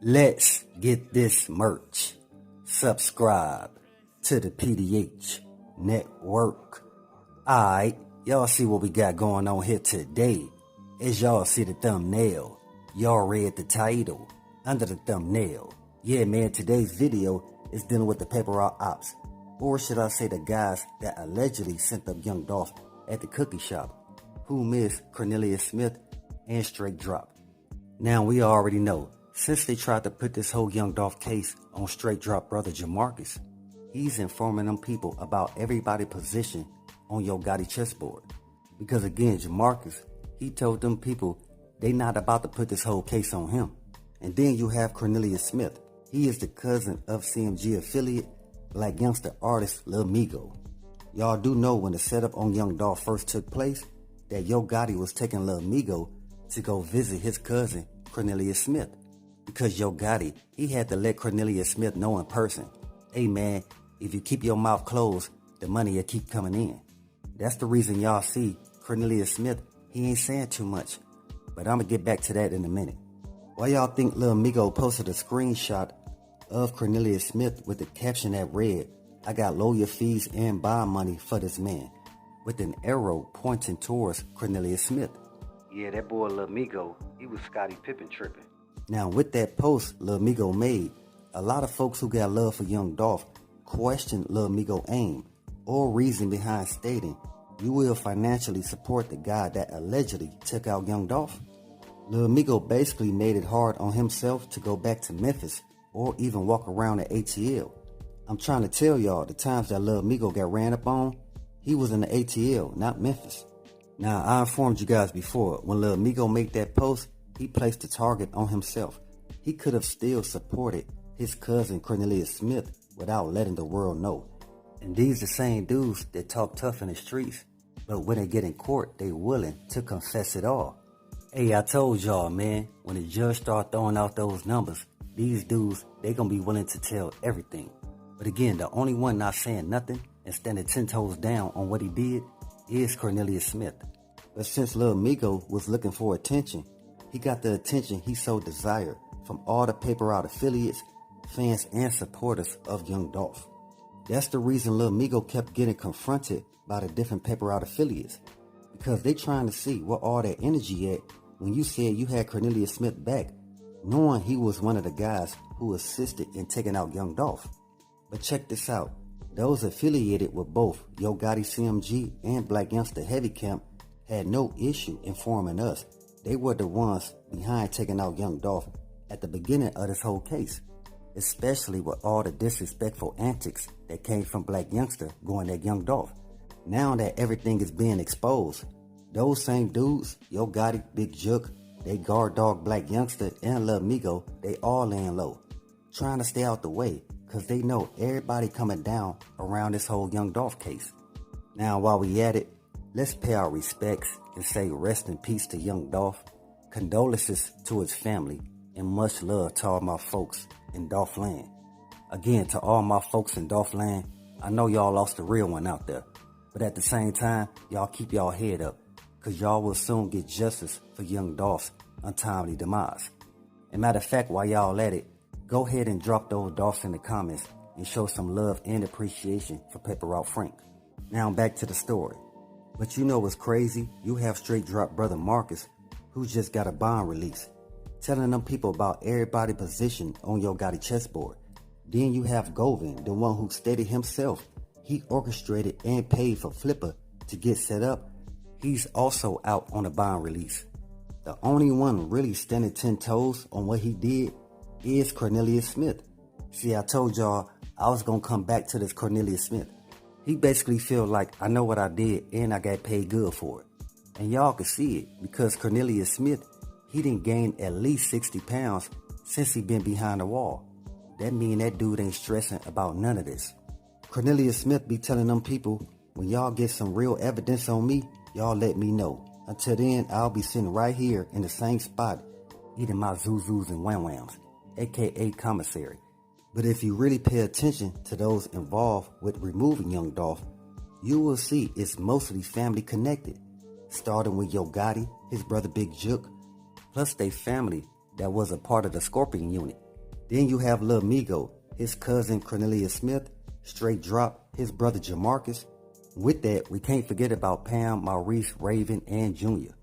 Let's get this merch. Subscribe to the PDH Network. Alright, y'all see what we got going on here today. As y'all see the thumbnail, y'all read the title under the thumbnail. Yeah, man, today's video is dealing with the paper route ops. Or should I say the guys that allegedly sent up Young Dolph at the cookie shop, who missed Cornelius Smith and Straight Drop. Now we already know, since they tried to put this whole Young Dolph case on Straight Drop brother Jamarcus, he's informing them people about everybody's position on Yo Gotti chessboard. Because again, Jamarcus, he told them people they not about to put this whole case on him. And then you have Cornelius Smith. He is the cousin of CMG affiliate Black youngster artist Lil Migo. Y'all do know when the setup on Young Dolph first took place that Yo Gotti was taking Lil Migo to go visit his cousin Cornelius Smith. Because Yo Gotti, he had to let Cornelius Smith know in person, hey man, if you keep your mouth closed, the money will keep coming in. That's the reason y'all see Cornelius Smith, he ain't saying too much. But I'ma get back to that in a minute. Why y'all think Lil Migo posted a screenshot of Cornelius Smith with the caption that read, I got lawyer fees and bond money for this man, with an arrow pointing towards Cornelius Smith? Yeah, that boy Lil Migo, he was Scottie Pippen tripping. Now with that post Lil Migo made, a lot of folks who got love for Young Dolph questioned Lil Migo aim or reason behind stating, you will financially support the guy that allegedly took out Young Dolph. Lil Migo basically made it hard on himself to go back to Memphis or even walk around at ATL. I'm trying to tell y'all, the times that Lil Migo got ran up on, he was in the ATL, not Memphis. Now, I informed you guys before, when Lil Migo made that post, he placed the target on himself. He could have still supported his cousin Cornelius Smith without letting the world know. And these the same dudes that talk tough in the streets, but when they get in court, they willing to confess it all. Hey, I told y'all, man, when the judge start throwing out those numbers, these dudes, they gonna be willing to tell everything. But again, the only one not saying nothing and standing 10 toes down on what he did is Cornelius Smith. But since Lil Migo was looking for attention, he got the attention he so desired from all the paper route affiliates, fans, and supporters of Young Dolph. That's the reason Lil Migo kept getting confronted by the different paper route affiliates, because they trying to see what all that energy at when you said you had Cornelius Smith back, knowing he was one of the guys who assisted in taking out Young Dolph. But check this out, those affiliated with both Yo Gotti CMG and Black Youngster Heavy Camp had no issue informing us they were the ones behind taking out Young Dolph at the beginning of this whole case, especially with all the disrespectful antics that came from Black Youngster going at Young Dolph. Now that everything is being exposed, those same dudes, Yo Gotti, Big Jook, they guard dog Black Youngster and Lil Migo, they all laying low, trying to stay out the way, cause they know everybody coming down around this whole Young Dolph case. Now while we at it, let's pay our respects and say rest in peace to Young Dolph, condolences to his family, and much love to all my folks in Dolph land. Again, to all my folks in Dolph land, I know y'all lost a real one out there, but at the same time, y'all keep y'all head up, cause y'all will soon get justice for Young Dolph's untimely demise. And matter of fact, while y'all at it, go ahead and drop those Dolphs in the comments and show some love and appreciation for Paper Route Frank. Now back to the story. But you know what's crazy? You have Straight Drop brother Marcus, who just got a bond release, telling them people about everybody's position on Yo Gotti chessboard. Then you have Govin, the one who stated himself he orchestrated and paid for Flipper to get set up. He's also out on a bond release. The only one really standing 10 toes on what he did is Cornelius Smith. See, I told y'all I was gonna come back to this Cornelius Smith. He basically feel like I know what I did and I got paid good for it. And y'all can see it because Cornelius Smith, he done gained at least 60 pounds since he been behind the wall. That mean that dude ain't stressing about none of this. Cornelius Smith be telling them people, when y'all get some real evidence on me, y'all let me know. Until then, I'll be sitting right here in the same spot, eating my zuzus and wham whams, aka commissary. But if you really pay attention to those involved with removing Young Dolph, you will see it's mostly family connected, starting with Yo Gotti, his brother Big Jook, plus they family that was a part of the Scorpion unit, Then you have Lil Migo, his cousin Cornelius Smith, straight drop his brother Jamarcus. With that, we can't forget about Pam, Maurice, Raven, and Junior.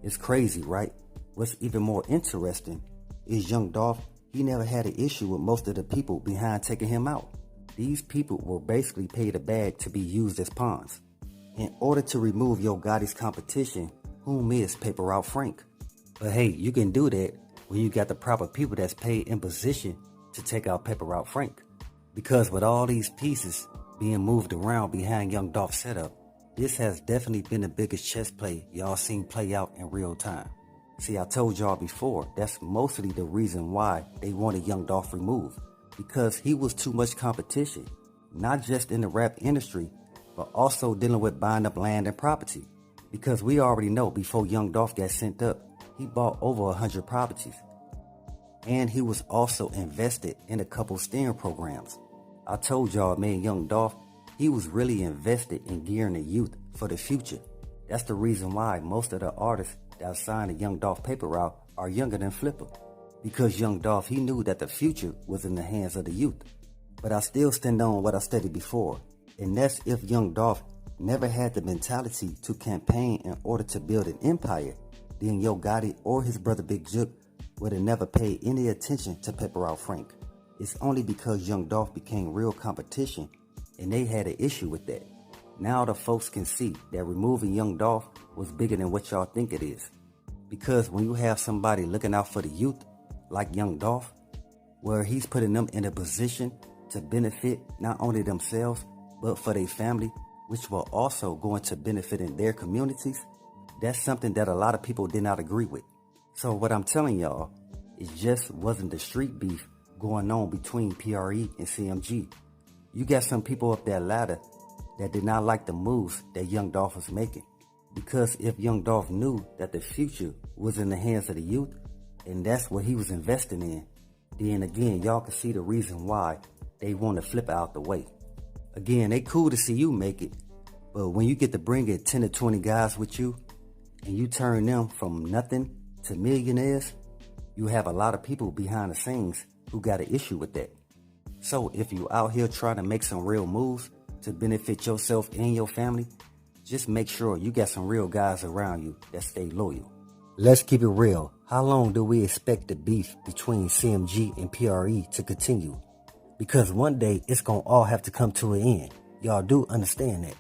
It's crazy, right? What's even more interesting is Young Dolph, he never had an issue with most of the people behind taking him out. These people were basically paid a bag to be used as pawns. In order to remove Yo Gotti's competition, whom is Paper Route Frank. But hey, you can do that when you got the proper people that's paid in position to take out Paper Route Frank. Because with all these pieces being moved around behind Young Dolph's setup, this has definitely been the biggest chess play y'all seen play out in real time. See, I told y'all before, that's mostly the reason why they wanted Young Dolph removed. Because he was too much competition, not just in the rap industry, but also dealing with buying up land and property. Because we already know before Young Dolph got sent up, he bought over 100 properties. And he was also invested in a couple STEM programs. I told y'all, man, Young Dolph, he was really invested in gearing the youth for the future. That's the reason why most of the artists that signed to Young Dolph Paper Route are younger than Flipper. Because Young Dolph, he knew that the future was in the hands of the youth. But I still stand on what I stated before, and that's if Young Dolph never had the mentality to campaign in order to build an empire, then Yo Gotti or his brother Big Jook would have never paid any attention to Paper Route Frank. It's only because Young Dolph became real competition and they had an issue with that. Now the folks can see that removing Young Dolph was bigger than what y'all think it is. Because when you have somebody looking out for the youth, like Young Dolph, where he's putting them in a position to benefit not only themselves, but for their family, which will also go into benefiting their communities, that's something that a lot of people did not agree with. So what I'm telling y'all, it just wasn't the street beef going on between PRE and CMG. You got some people up that ladder that did not like the moves that Young Dolph was making. Because if Young Dolph knew that the future was in the hands of the youth, and that's what he was investing in, then again, y'all can see the reason why they want to flip out the way. Again, they cool to see you make it, but when you get to bring in 10 to 20 guys with you, and you turn them from nothing to millionaires, you have a lot of people behind the scenes who got an issue with that. So if you out here trying to make some real moves to benefit yourself and your family, just make sure you got some real guys around you that stay loyal. Let's keep it real. How long do we expect the beef between CMG and PRE to continue? Because one day it's gonna all have to come to an end. Y'all do understand that.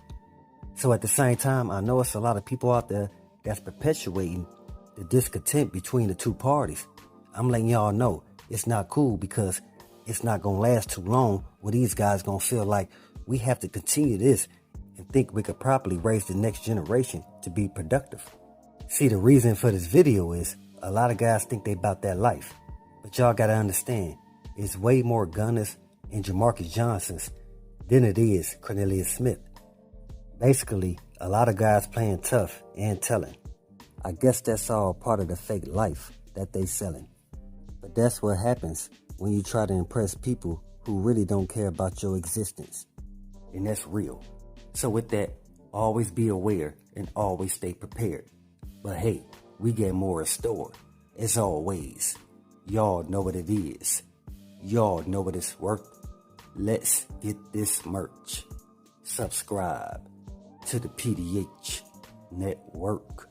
So at the same time, I know it's a lot of people out there that's perpetuating the discontent between the two parties. I'm letting y'all know it's not cool, because it's not gonna last too long where these guys gonna feel like we have to continue this and think we could properly raise the next generation to be productive. See, the reason for this video is a lot of guys think they about that life. But y'all gotta understand, it's way more Gunners and Jamarcus Johnsons than it is Cornelius Smith. Basically, a lot of guys playing tough and telling. I guess that's all part of the fake life that they selling. But that's what happens when you try to impress people who really don't care about your existence. And that's real. So with that, always be aware and always stay prepared. But hey, we get more in store. As always, y'all know what it is. Y'all know what it's worth. Let's get this merch. Subscribe to the PDH Network.